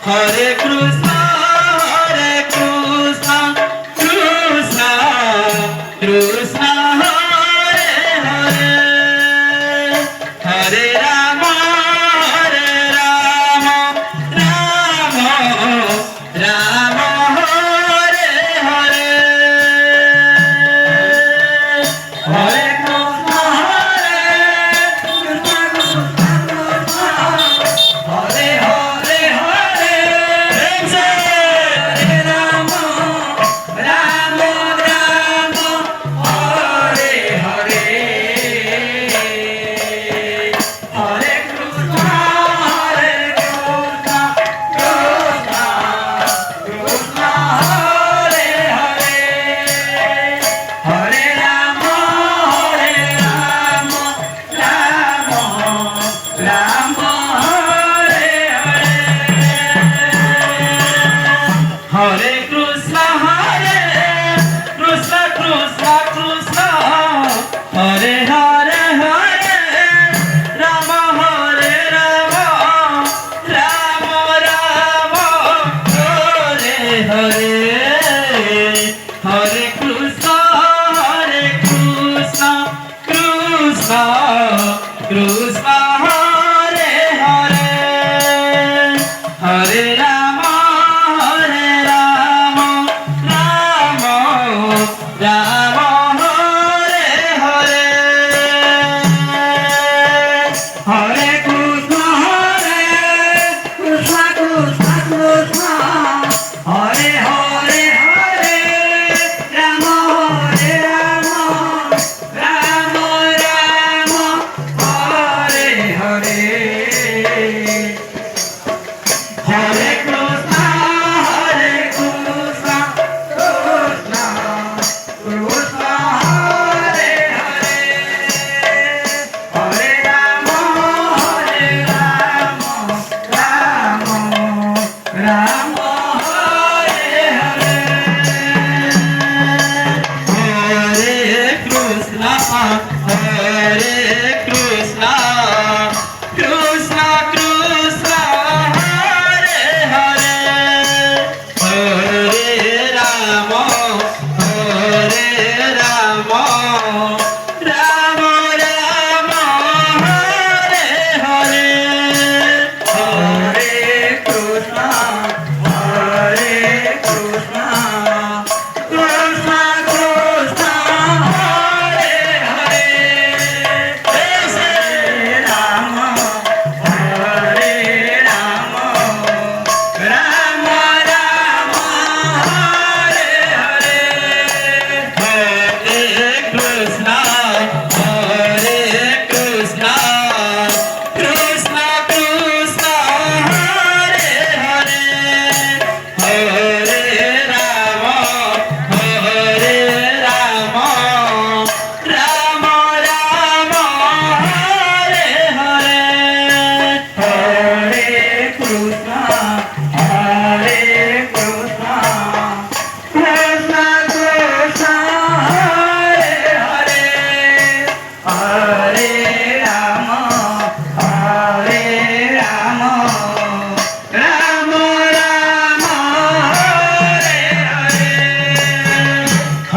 Hare Krishna, Krishna Krishna, Hare Hare, Hare Rama, Rama Rama, Hare Hare, Hare Krishna, Hare Hare, Hare Rama, Rama Rama, Hare Hare, Hare Krishna, Krishna Krishna, Hare Hare, Hare Rama, Rama Rama, Hare Hare, Hare Krishna, Krishna Krishna, Hare Hare, Hare Rama, Rama Rama, Hare Hare, Hare Krishna, Krishna Krishna, Hare Hare, Hare Rama, Rama Rama, Hare Hare, Hare Krishna, Krishna Krishna, Hare Hare, Hare Rama, Rama Rama, Hare Hare, Hare Krishna, Krishna Krishna, Hare Hare, Hare Rama, Rama Hare Hare, Hare Krishna, Krishna Krishna, Hare Hare, Hare Rama, Rama Rama, Hare Hare, Hare Krishna, Krishna Krishna, Hare Hare, Hare Rama, Rama Rama, Hare Hare, Hare Krishna, Krishna Krishna, Hare Hare, Hare Rama, Rama Rama, Hare Hare, Hare Krishna, Krishna Krishna, Hare Hare, Hare Rama, Rama Rama, Hare Hare,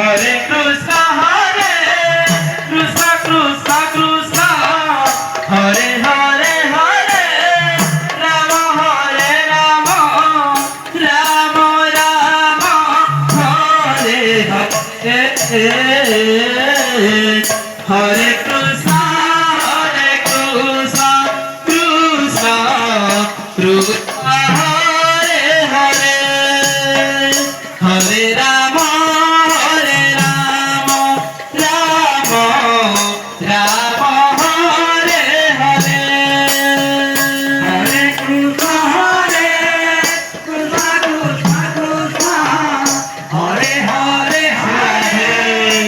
Hare Krishna, Krishna Krishna, Hare Hare, Hare Rama, Rama Rama, Hare Hare, Hare Krishna, Krishna Krishna, Hare Hare, Hare Rama, Rama Rama, Hare Hare, Hare Krishna, Krishna Krishna, Hare Hare, Hare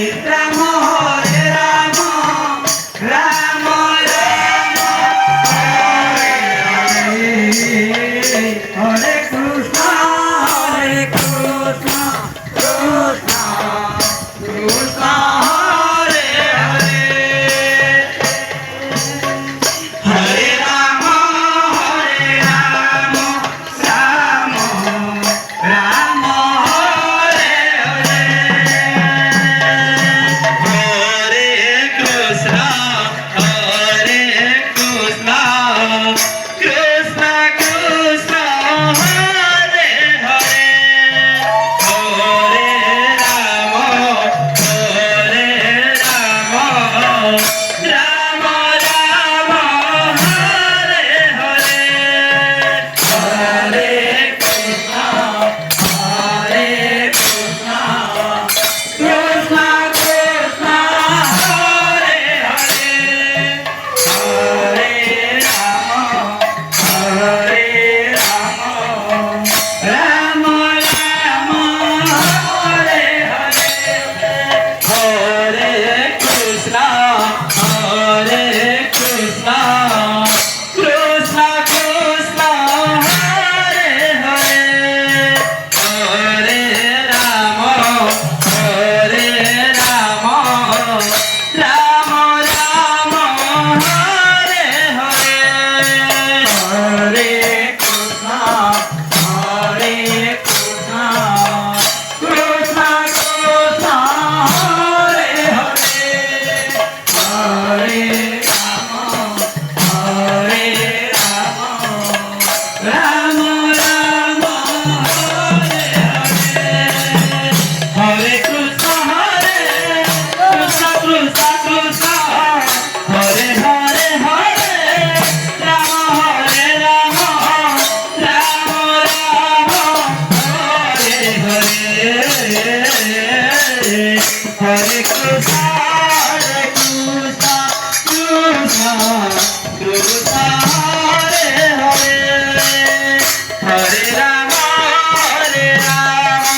Hare Rama, Hare Rama,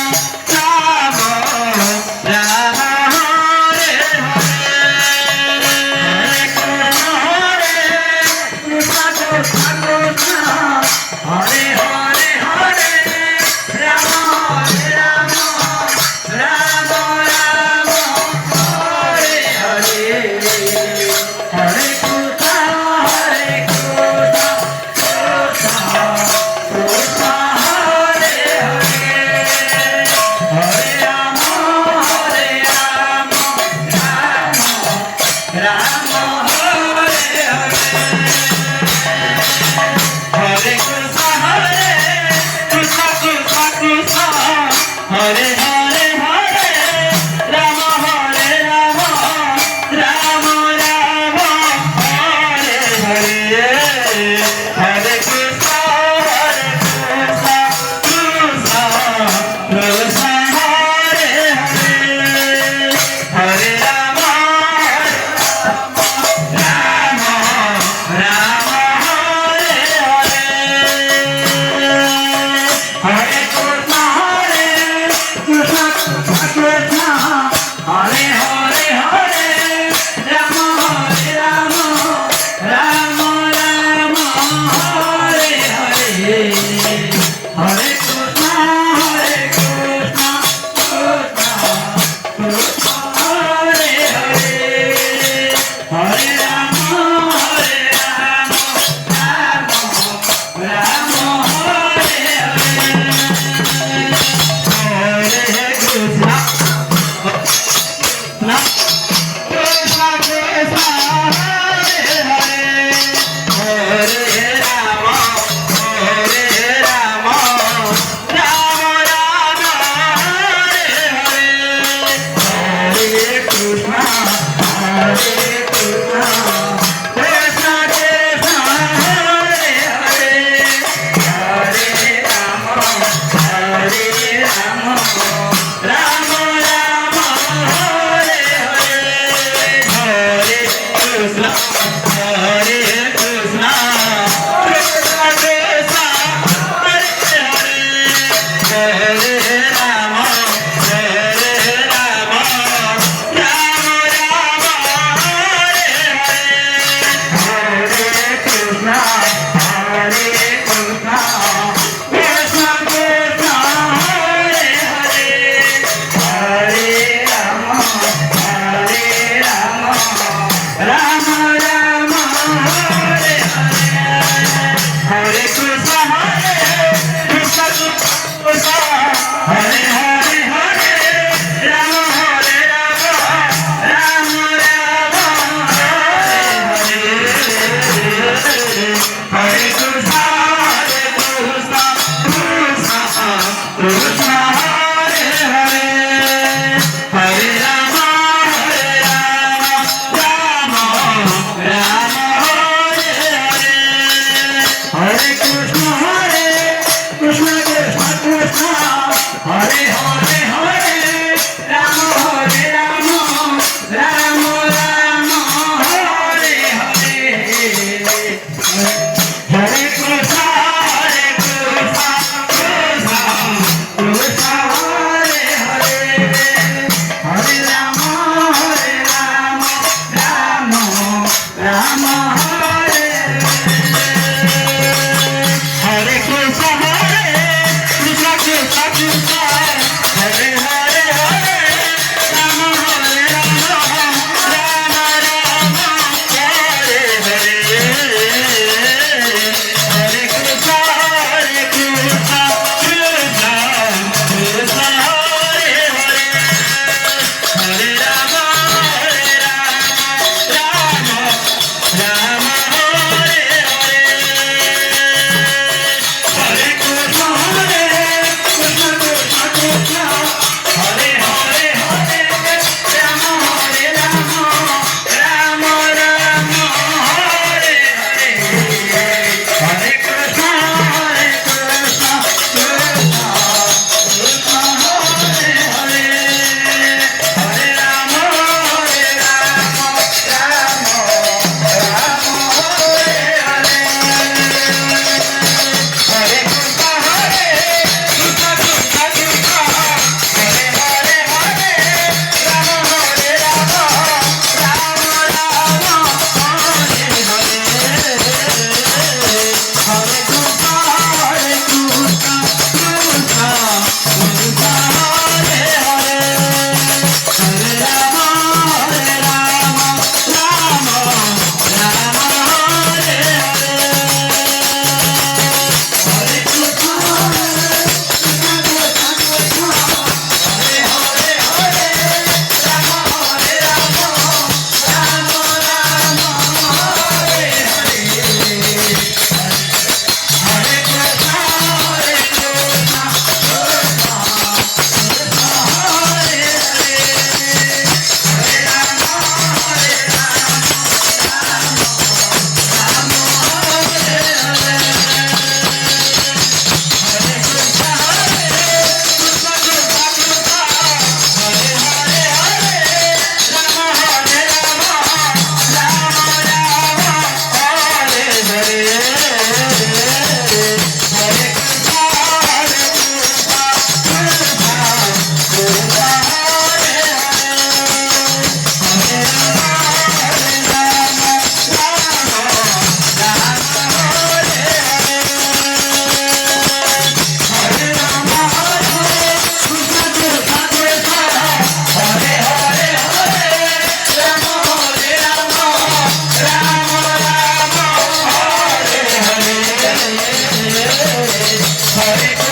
Rama Rama, Hare Hare. Hare Krishna, Hare Krishna, Krishna Krishna, Hare Hare, Hare Rama, Hare Rama, Rama Rama, Hare Hare. Hare Krishna, Hare Krishna, Krishna Hare Hare, Hare Rama, Hare Rama, Rama Hare Hare. Hare Krishna, Hare Krishna, Krishna Krishna, Hare Hare, Hare Rama, Hare Rama, Rama Rama, Hare Hare. Hare Krishna, Hare Krishna, Krishna Krishna, Hare Hare, Hare Rama, Rama Rama, Hare Hare. Hare Krishna, Hare Krishna, Krishna Krishna, Hare Hare, Hare Rama, Hare Rama, Rama Rama, Hare Hare. Hare Krishna, Hare Krishna, Krishna Krishna, Hare Hare, Hare Rama, Hare Rama, Rama Rama, Hare Hare. Hare Krishna, Krishna Krishna Krishna, Hare Hare, Hare Rama, Hare Rama, Rama Rama, Hare Hare. Hare Krishna, Hare Krishna, Krishna Krishna, Hare Hare, Hare Rama, Hare Rama, Rama Rama, Hare Hare. Hare Krishna, Hare Krishna, Krishna Krishna, Hare Hare, Hare Rama, Hare Rama, Rama Rama, Hare Hare. Hare Krishna, Hare Krishna, Krishna Krishna, Hare Hare, Hare Rama, Hare Rama, Rama Rama, Hare Hare. Hare Krishna, Hare Krishna, Krishna Hare Hare, Hare Rama, Hare Rama, Rama Rama, Hare Hare. Hare Krishna, Hare Krishna, Krishna Krishna, Hare Hare, Hare Rama, Hare Rama, Rama Rama, Hare Hare. Hare Krishna, Hare Krishna, Krishna Krishna, Hare Hare, Hare Rama, Hare Rama, Rama Rama, Hare Hare. Hare Krishna, Hare Krishna, Krishna Krishna, Hare Hare, Hare Rama, Hare Rama, Rama Rama, Hare Hare. Hare Krishna, Hare Krishna, Krishna Krishna, Hare Hare, Hare Rama, Hare Rama, Rama Rama, Hare Hare. Hare Krishna, Hare Krishna, Krishna Krishna, Hare Hare, Hare Rama, Hare Rama, Rama Rama, Hare Hare. Hare Hare